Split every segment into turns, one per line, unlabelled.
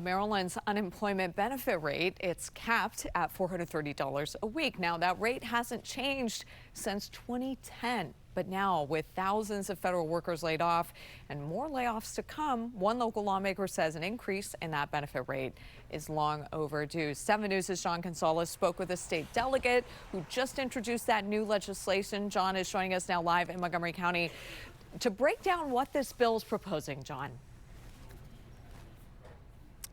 Maryland's unemployment benefit rate. It's capped at $430 a week. Now, that rate hasn't changed since 2010. But now, with thousands of federal workers laid off and more layoffs to come, one local lawmaker says an increase in that benefit rate is long overdue. 7 News' John Gonzalez spoke with a state delegate who just introduced that new legislation. John is joining us now live in Montgomery County to break down what this bill is proposing. John.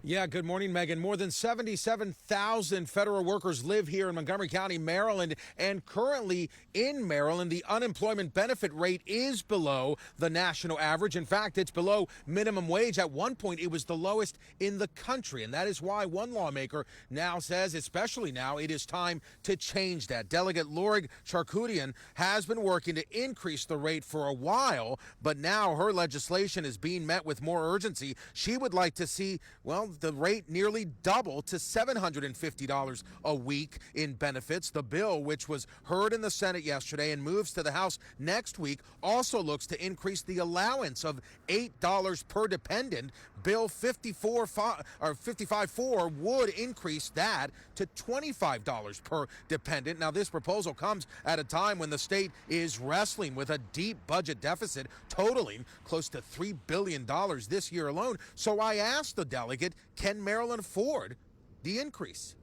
Yeah, good morning, Megan. More than 77,000 federal workers live here in Montgomery County, Maryland, and currently in Maryland, the unemployment benefit rate is below the national average. In fact, it's below minimum wage. At one point, it was the lowest in the country, and that is why one lawmaker now says, especially now, it is time to change that. Delegate Lorig Charkoudian has been working to increase the rate for a while, but now her legislation is being met with more urgency. She would like to see, well, the rate nearly double to $750 a week in benefits. The bill, which was heard in the Senate yesterday and moves to the House next week, also looks to increase the allowance of $8 per dependent. Bill 55-4 would increase that to $25 per dependent. Now, this proposal comes at a time when the state is wrestling with a deep budget deficit totaling close to $3 billion this year alone. So I asked the delegate, can Maryland afford the increase?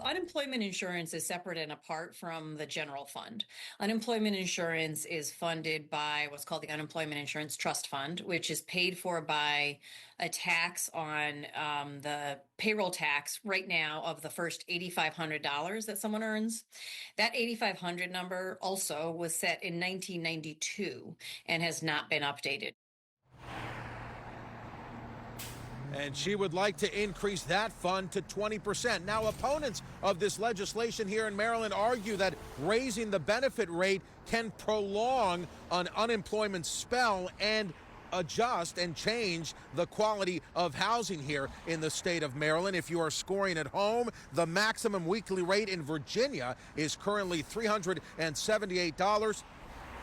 Unemployment insurance is separate and apart from the general fund. Unemployment insurance is funded by what's called the Unemployment Insurance Trust Fund, which is paid for by a tax on the payroll tax right now of the first $8,500 that someone earns. That $8,500 number also was set in 1992 and has not been updated.
And she would like to increase that fund to 20%. Now, opponents of this legislation here in Maryland argue that raising the benefit rate can prolong an unemployment spell and adjust and change the quality of housing here in the state of Maryland. If you are scoring at home, the maximum weekly rate in Virginia is currently $378,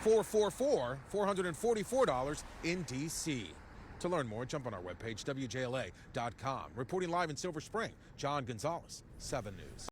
$444 in D.C. To learn more, jump on our webpage, WJLA.com. Reporting live in Silver Spring, John Gonzalez, 7 News.